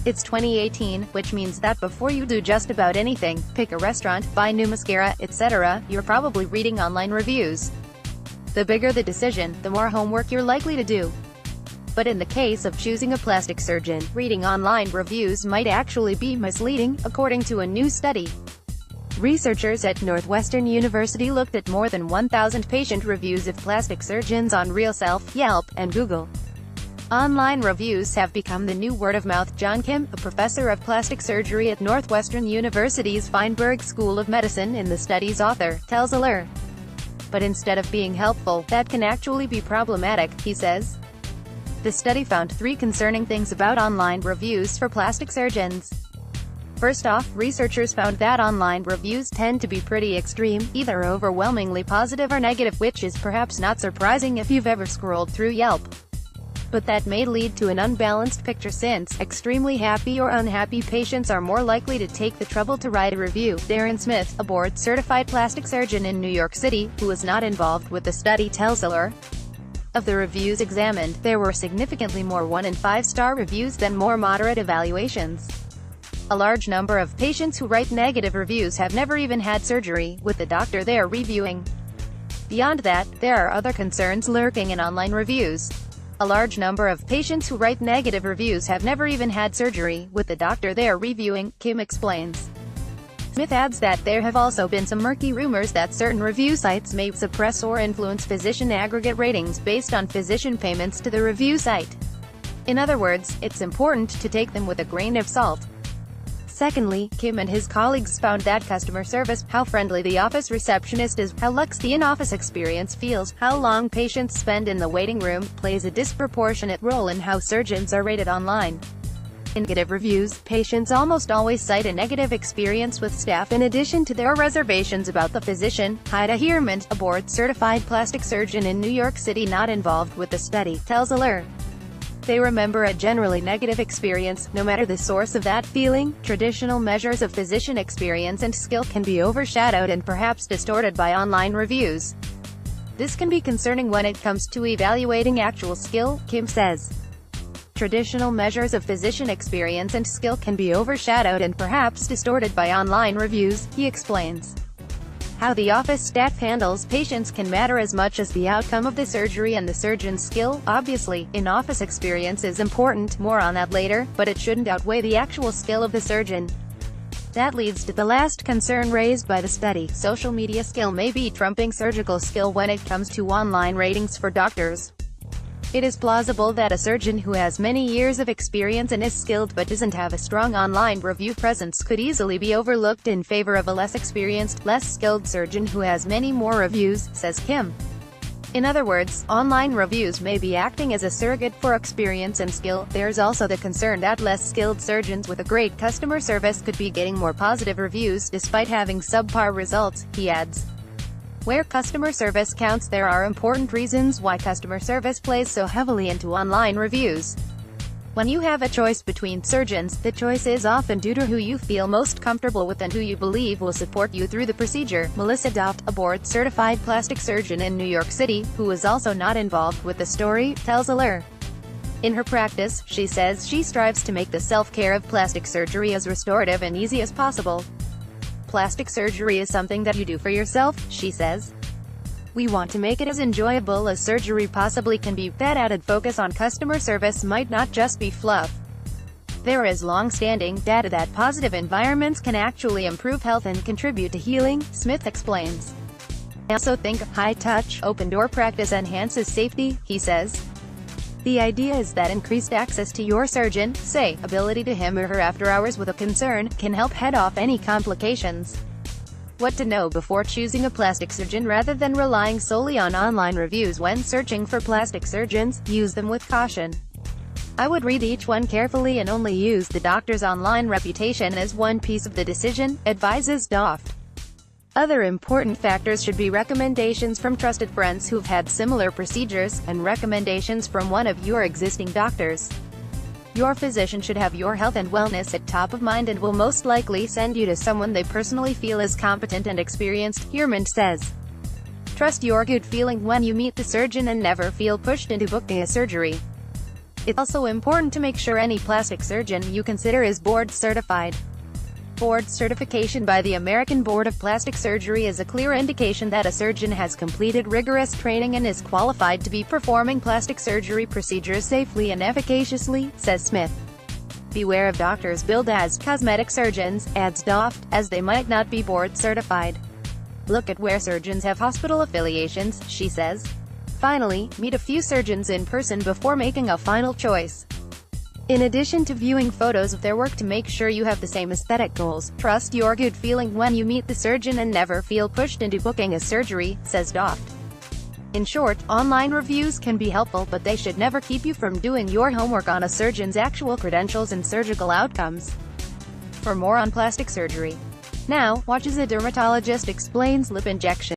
It's 2018, which means that before you do just about anything, pick a restaurant, buy new mascara, etc., you're probably reading online reviews. The bigger the decision, the more homework you're likely to do. But in the case of choosing a plastic surgeon, reading online reviews might actually be misleading, according to a new study. Researchers at Northwestern University looked at more than 1,000 patient reviews of plastic surgeons on RealSelf, Yelp, and Google. Online reviews have become the new word of mouth. John Kim, a professor of plastic surgery at Northwestern University's Feinberg School of Medicine and the study's author, tells Allure. But instead of being helpful, that can actually be problematic, he says. The study found 3 concerning things about online reviews for plastic surgeons. First off, researchers found that online reviews tend to be pretty extreme, either overwhelmingly positive or negative, which is perhaps not surprising if you've ever scrolled through Yelp. But that may lead to an unbalanced picture since extremely happy or unhappy patients are more likely to take the trouble to write a review. Darren Smith, a board-certified plastic surgeon in New York City, who was not involved with the study, tells Allure. Of the reviews examined, there were significantly more 1- and 5-star reviews than more moderate evaluations. A large number of patients who write negative reviews have never even had surgery with the doctor they are reviewing. Beyond that, there are other concerns lurking in online reviews. A large number of patients who write negative reviews have never even had surgery with the doctor they are reviewing, Kim explains. Smith adds that there have also been some murky rumors that certain review sites may suppress or influence physician aggregate ratings based on physician payments to the review site. In other words, it's important to take them with a grain of salt. Secondly, Kim and his colleagues found that customer service, how friendly the office receptionist is, how luxe the in-office experience feels, how long patients spend in the waiting room, plays a disproportionate role in how surgeons are rated online. In negative reviews, patients almost always cite a negative experience with staff in addition to their reservations about the physician. Haida Heermond, a board-certified plastic surgeon in New York City not involved with the study, tells Allure. They remember a generally negative experience, no matter the source of that feeling. Traditional measures of physician experience and skill can be overshadowed and perhaps distorted by online reviews. This can be concerning when it comes to evaluating actual skill, Kim says. Traditional measures of physician experience and skill can be overshadowed and perhaps distorted by online reviews, he explains. How the office staff handles patients can matter as much as the outcome of the surgery and the surgeon's skill. Obviously, in-office experience is important, more on that later, but it shouldn't outweigh the actual skill of the surgeon. That leads to the last concern raised by the study. Social media skill may be trumping surgical skill when it comes to online ratings for doctors. It is plausible that a surgeon who has many years of experience and is skilled but doesn't have a strong online review presence could easily be overlooked in favor of a less experienced, less skilled surgeon who has many more reviews, says Kim. In other words, online reviews may be acting as a surrogate for experience and skill. There's also the concern that less skilled surgeons with a great customer service could be getting more positive reviews despite having subpar results, he adds. Where customer service counts, there are important reasons why customer service plays so heavily into online reviews. When you have a choice between surgeons, the choice is often due to who you feel most comfortable with and who you believe will support you through the procedure. Melissa Doft, a board-certified plastic surgeon in New York City, who is also not involved with the story, tells Allure. In her practice, she says she strives to make the self-care of plastic surgery as restorative and easy as possible. Plastic surgery is something that you do for yourself, she says. We want to make it as enjoyable as surgery possibly can be. That added focus on customer service might not just be fluff. There is long-standing data that positive environments can actually improve health and contribute to healing, Smith explains. I also think high-touch, open-door practice enhances safety, he says. The idea is that increased access to your surgeon, say, ability to him or her after hours with a concern, can help head off any complications. What to know before choosing a plastic surgeon rather than relying solely on online reviews when searching for plastic surgeons, use them with caution. I would read each one carefully and only use the doctor's online reputation as one piece of the decision, advises Doft. Other important factors should be recommendations from trusted friends who've had similar procedures, and recommendations from one of your existing doctors. Your physician should have your health and wellness at top of mind and will most likely send you to someone they personally feel is competent and experienced, Heermond says. Trust your gut feeling when you meet the surgeon and never feel pushed into booking a surgery. It's also important to make sure any plastic surgeon you consider is board certified. Board certification by the American Board of Plastic Surgery is a clear indication that a surgeon has completed rigorous training and is qualified to be performing plastic surgery procedures safely and efficaciously, says Smith. Beware of doctors billed as cosmetic surgeons, adds Doft, as they might not be board certified. Look at where surgeons have hospital affiliations, she says. Finally, meet a few surgeons in person before making a final choice. In addition to viewing photos of their work to make sure you have the same aesthetic goals, trust your good feeling when you meet the surgeon and never feel pushed into booking a surgery, says Doft. In short, online reviews can be helpful, but they should never keep you from doing your homework on a surgeon's actual credentials and surgical outcomes. For more on plastic surgery. Now, watch as a dermatologist explains lip injection.